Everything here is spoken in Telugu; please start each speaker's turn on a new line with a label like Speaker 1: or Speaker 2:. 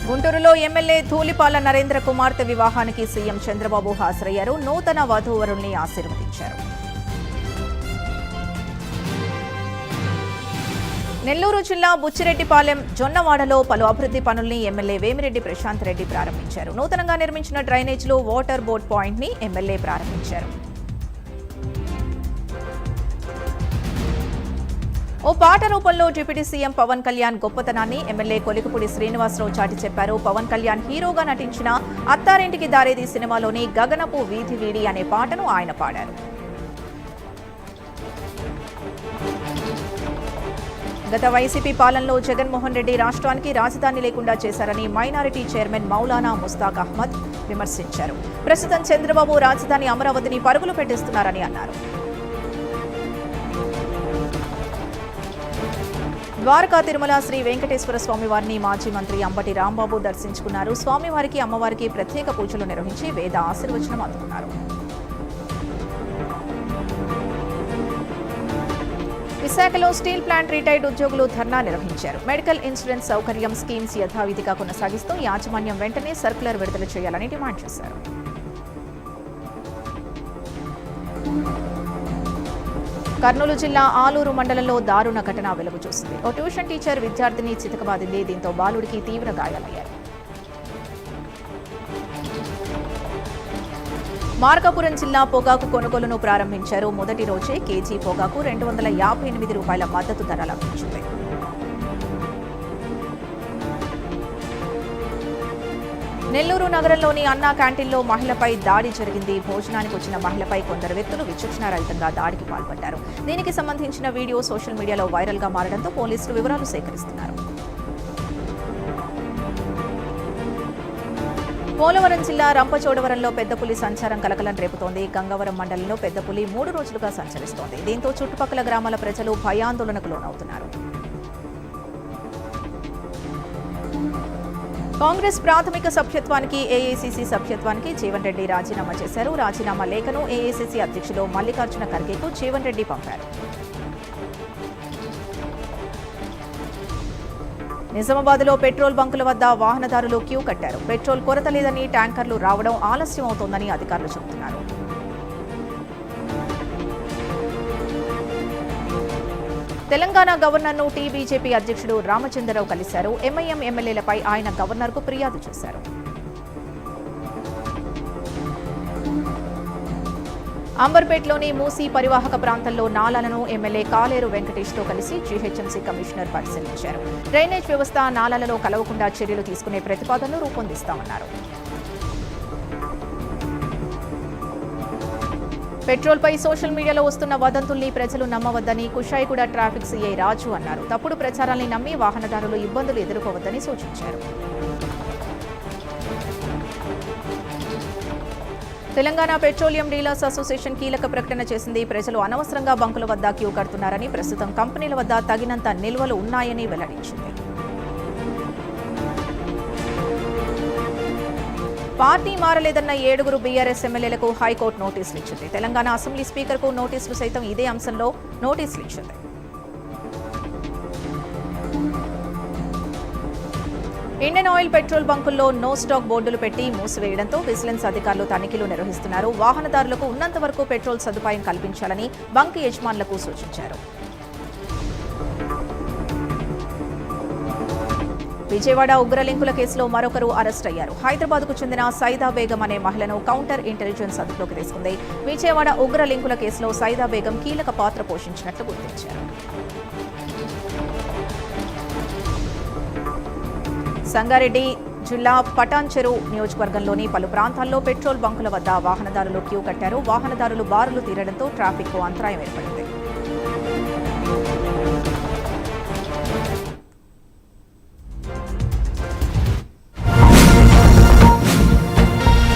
Speaker 1: గుంటూరులో ఎమ్మెల్యే ధూళిపాల నరేంద్ర కుమార్తె వివాహానికి సీఎం చంద్రబాబు హాజరయ్యారు. నూతన వధూవరుల్ని ఆశీర్వదించారు. నెల్లూరు జిల్లా బుచ్చిరెడ్డిపాలెం జొన్నవాడలో పలు అభివృద్ధి పనుల్ని ఎమ్మెల్యే వేమిరెడ్డి ప్రశాంత్ రెడ్డి ప్రారంభించారు. నూతనంగా నిర్మించిన డ్రైనేజీలో వాటర్ బోర్డ్ పాయింట్ ని ఎమ్మెల్యే ప్రారంభించారు. ఓ పాట రూపంలో డిప్యూటీ సీఎం పవన్ కళ్యాణ్ గొప్పతనాన్ని ఎమ్మెల్యే కొలికపూడి శ్రీనివాసరావు చాటి చెప్పారు. పవన్ కళ్యాణ్ హీరోగా నటించిన అత్తారింటికి దారేది సినిమాలోని గగనపు వీధి వీడి అనే పాటను ఆయన పాడారు. గత వైసీపీ పాలనలో జగన్మోహన్ రెడ్డి రాష్ట్రానికి రాజధాని లేకుండా చేశారని మైనారిటీ చైర్మన్ మౌలానా ముస్తాక్ అహ్మద్ విమర్శించారు. ప్రస్తుతం చంద్రబాబు రాజధాని అమరావతిని పరుగులు పెట్టిస్తున్నారని అన్నారు. ద్వారకా తిరుమల శ్రీ వెంకటేశ్వర స్వామివారిని మాజీ మంత్రి అంబటి రాంబాబు దర్శించుకున్నారు. స్వామివారికి అమ్మవారికి ప్రత్యేక పూజలు నిర్వహించి వేద ఆశీర్వచనం అందుకున్నారు. విశాఖలో స్టీల్ ప్లాంట్ రిటైర్డ్ ఉద్యోగులు ధర్నా నిర్వహించారు. మెడికల్ ఇన్సూరెన్స్ సౌకర్యం స్కీమ్స్ యథావిధిగా కొనసాగిస్తూ యాజమాన్యం వెంటనే సర్క్యులర్ విడుదల చేయాలని డిమాండ్ చేశారు. కర్నూలు జిల్లా ఆలూరు మండలంలో దారుణ ఘటన వెలుగు చూసింది. ఓ ట్యూషన్ టీచర్ విద్యార్థిని చితకబాదింది. దీంతో బాలుడికి తీవ్ర గాయాలయ్యాయి. మార్కాపురం జిల్లా పొగాకు కొనుగోలును ప్రారంభించారు. మొదటి రోజే కేజీ పొగాకు 258 రూపాయల మద్దతు ధర లభించింది. నెల్లూరు నగరంలోని అన్నా క్యాంటీన్లో మహిళపై దాడి జరిగింది. భోజనానికి వచ్చిన మహిళపై కొందరు వ్యక్తులు విచక్షణారహితంగా దాడికి పాల్పడ్డారు. దీనికి సంబంధించిన వీడియో సోషల్ మీడియాలో వైరల్ గా మారడంతో పోలీసులు వివరాలు సేకరిస్తున్నారు. పోలవరం జిల్లా రంపచోడవరంలో పెద్ద పులి సంచారం కలకలం రేపుతోంది. గంగవరం మండలంలో పెద్ద పులి 3 రోజులుగా సంచరిస్తోంది. దీంతో చుట్టుపక్కల గ్రామాల ప్రజలు భయాందోళనకు లోనవుతున్నారు. కాంగ్రెస్ ప్రాథమిక సభ్యత్వానికి ఏఐసీసీ సభ్యత్వానికి జీవన్ రెడ్డి రాజీనామా చేశారు. రాజీనామా లేఖను ఏఐసీసీ అధ్యక్షుడు మల్లికార్జున ఖర్గేకు జీవన్ రెడ్డి పంపారు. నిజామాబాద్లో పెట్రోల్ బంకుల వద్ద వాహనదారులు క్యూ కట్టారు. పెట్రోల్ కొరత లేదని ట్యాంకర్లు రావడం ఆలస్యం అవుతోందని అధికారులు చెబుతున్నారు. తెలంగాణ గవర్నర్ను టీబీజేపీ అధ్యక్షుడు రామచంద్రరావు కలిశారు. ఎంఐఎం ఎమ్మెల్యేలపై ఆయన గవర్నర్కు ఫిర్యాదు చేశారు. అంబర్పేట్లోని మూసీ పరివాహక ప్రాంతంలో నాలాలను ఎమ్మెల్యే కాలేరు వెంకటేష్తో కలిసి జీహెచ్ఎంసీ కమిషనర్ పరిశీలించారు. డ్రైనేజ్ వ్యవస్థ నాలాలలో కలవకుండా చర్యలు తీసుకునే ప్రతిపాదనలు రూపొందిస్తామన్నారు. పెట్రోల్పై సోషల్ మీడియాలో వస్తున్న వదంతుల్ని ప్రజలు నమ్మవద్దని కుషాయిగూడ ట్రాఫిక్ సీఐ రాజు అన్నారు. తప్పుడు ప్రచారాల్ని నమ్మి వాహనదారులు ఇబ్బందులు ఎదుర్కోవద్దని సూచించారు. తెలంగాణ పెట్రోలియం డీలర్స్ అసోసియేషన్ కీలక ప్రకటన చేసింది. ప్రజలు అనవసరంగా బంకుల వద్ద క్యూ కడుతున్నారని, ప్రస్తుతం కంపెనీల వద్ద తగినంత నిల్వలు ఉన్నాయని వెల్లడించింది. పార్టీ మారలేదన్న 7 బీఆర్ఎస్ ఎమ్మెల్యేలకు హైకోర్టు నోటీసులు ఇచ్చింది. తెలంగాణ అసెంబ్లీ స్పీకర్కు నోటీసులు సైతం ఇదే అంశంలో నోటీసులు ఇచ్చింది. ఇండియన్ ఆయిల్ పెట్రోల్ బంకుల్లో నో స్టాక్ బోర్డులు పెట్టి మూసివేయడంతో విజిలెన్స్ అధికారులు తనిఖీలు నిర్వహిస్తున్నారు. వాహనదారులకు ఉన్నంత వరకు పెట్రోల్ సదుపాయం కల్పించాలని బంక్ యజమానులకు సూచించారు. విజయవాడ ఉగ్రలింకుల కేసులో మరొకరు అరెస్ట్ అయ్యారు. హైదరాబాద్కు చెందిన సైదా బేగం అనే మహిళను కౌంటర్ ఇంటెలిజెన్స్ అదుపులోకి తీసుకుంది. విజయవాడ ఉగ్రలింకుల కేసులో సైదా బేగం కీలక పాత్ర పోషించినట్లు గుర్తించారు. సంగారెడ్డి జిల్లా పటాన్చెరు నియోజకవర్గంలోని పలు ప్రాంతాల్లో పెట్రోల్ బంకుల వద్ద వాహనదారులు క్యూ కట్టారు. వాహనదారులు బారులు తీరడంతో ట్రాఫిక్కు అంతరాయం ఏర్పడింది.